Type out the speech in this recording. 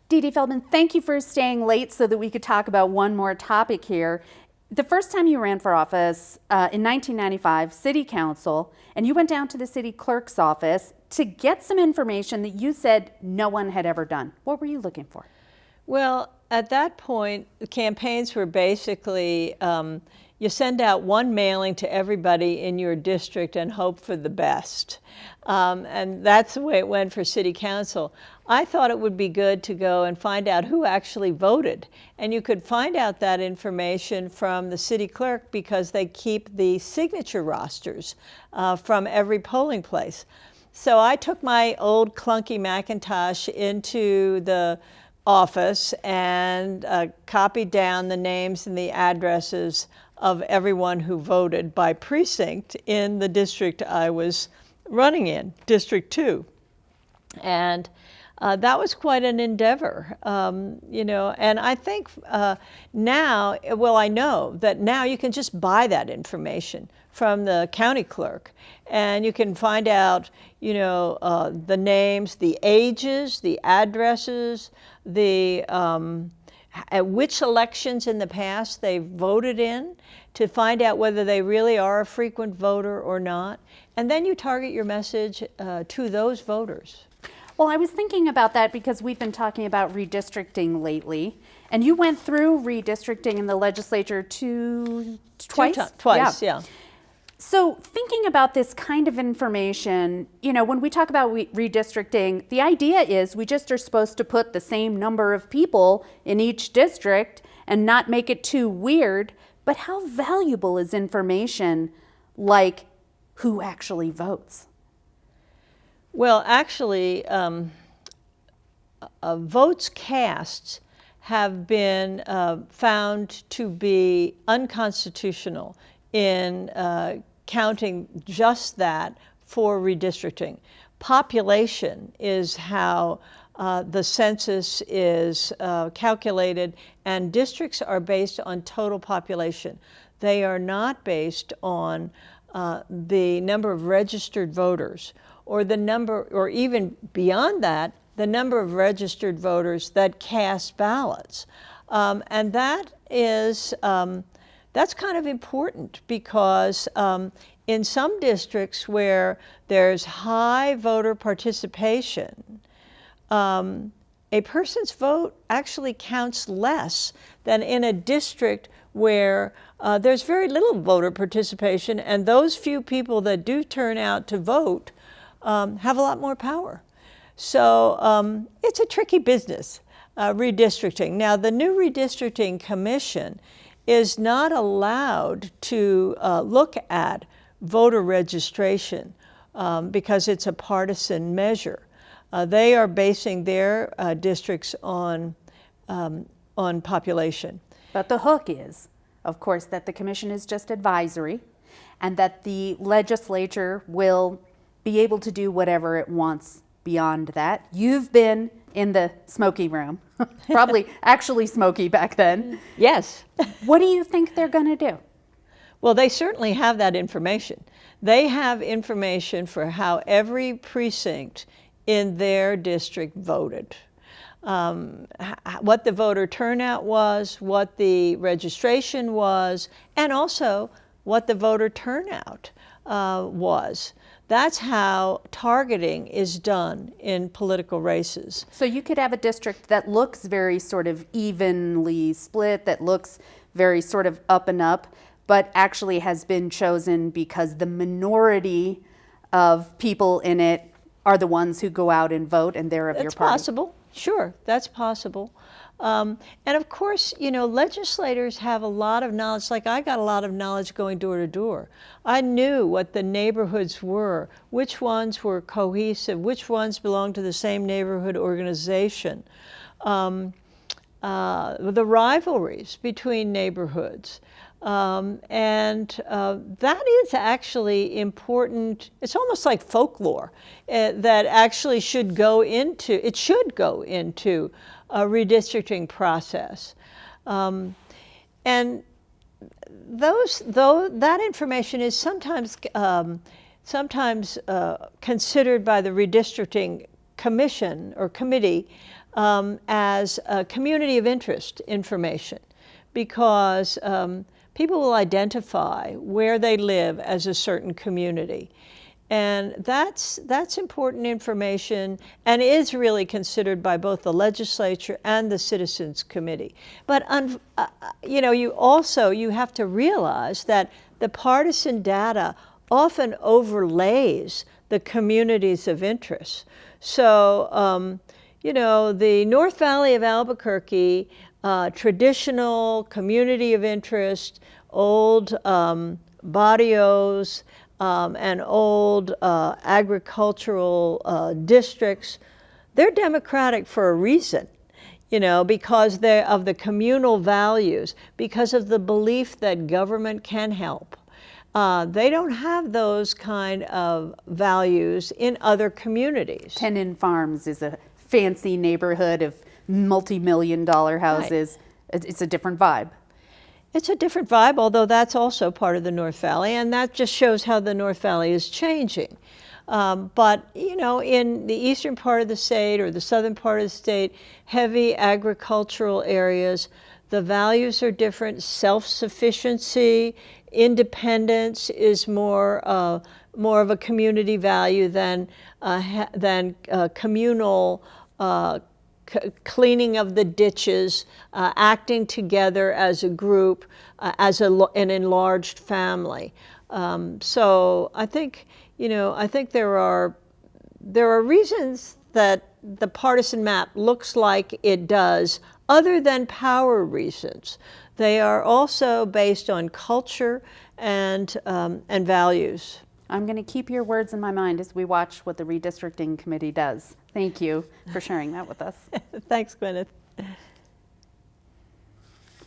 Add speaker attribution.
Speaker 1: Dee Dee Feldman, thank you for staying late so that we could talk about one more topic here. The first time you ran for office in 1995, City Council, and you went down to the city clerk's office to get some information that you said no one had ever done. What were you looking for?
Speaker 2: Well, at that point, the campaigns were basically you send out one mailing to everybody in your district and hope for the best. And that's the way it went for City Council. I thought it would be good to go and find out who actually voted. And you could find out that information from the city clerk because they keep the signature rosters from every polling place. So I took my old clunky Macintosh into the office and copied down the names and the addresses of everyone who voted by precinct in the district I was running in, District 2. And that was quite an endeavor, and I think now, well, I know that now you can just buy that information from the county clerk, and you can find out, the names, the ages, the addresses, the at which elections in the past they voted in, to find out whether they really are a frequent voter or not, and then you target your message to those voters.
Speaker 1: Well, I was thinking about that because we've been talking about redistricting lately, and you went through redistricting in the legislature twice?
Speaker 2: Twice, yeah.
Speaker 1: So thinking about this kind of information, when we talk about redistricting, the idea is we just are supposed to put the same number of people in each district and not make it too weird. But how valuable is information like who actually votes?
Speaker 2: Well, actually, votes cast have been found to be unconstitutional in counting just that for redistricting. Population is how the census is calculated, and districts are based on total population. They are not based on the number of registered voters, or the number, or even beyond that, the number of registered voters that cast ballots. And that is, that's kind of important because in some districts where there's high voter participation, a person's vote actually counts less than in a district where there's very little voter participation, and those few people that do turn out to vote have a lot more power. So it's a tricky business, redistricting. Now, the new redistricting commission is not allowed to look at voter registration because it's a partisan measure. They are basing their districts on population.
Speaker 1: But the hook is, of course, that the commission is just advisory and that the legislature will be able to do whatever it wants beyond that. You've been in the smoky room, probably actually smoky back then.
Speaker 2: Yes.
Speaker 1: What do you think they're going to do?
Speaker 2: Well, they certainly have that information. They have information for how every precinct in their district voted. What the voter turnout was, what the registration was, and also what the voter turnout was. That's how targeting is done in political races.
Speaker 1: So you could have a district that looks very sort of evenly split, that looks very sort of up and up, but actually has been chosen because the minority of people in it are the ones who go out and vote, and they're of your party.
Speaker 2: That's possible. Sure, that's possible. And of course, legislators have a lot of knowledge. Like I got a lot of knowledge going door to door. I knew what the neighborhoods were, which ones were cohesive, which ones belonged to the same neighborhood organization, the rivalries between neighborhoods. And that is actually important. It's almost like folklore that actually should go into a redistricting process. And that information is sometimes considered by the redistricting commission or committee as a community of interest information, because people will identify where they live as a certain community. And that's important information, and is really considered by both the legislature and the Citizens Committee. But you have to realize that the partisan data often overlays the communities of interest. So, the North Valley of Albuquerque, traditional community of interest, old barrios, and old agricultural districts, they're democratic for a reason, because of the communal values, because of the belief that government can help. They don't have those kind of values in other communities.
Speaker 1: Tenon Farms is a fancy neighborhood of multi-million-dollar houses. Right. It's a different vibe.
Speaker 2: It's a different vibe, although that's also part of the North Valley, and that just shows how the North Valley is changing. But, in the eastern part of the state or the southern part of the state, heavy agricultural areas, the values are different. Self-sufficiency, independence is more of a community value than communal cleaning of the ditches, acting together as a group, as an enlarged family. So I think there are reasons that the partisan map looks like it does, other than power reasons. They are also based on culture and values.
Speaker 1: I'm going to keep your words in my mind as we watch what the redistricting committee does. Thank you for sharing that with us.
Speaker 2: Thanks, Gwyneth.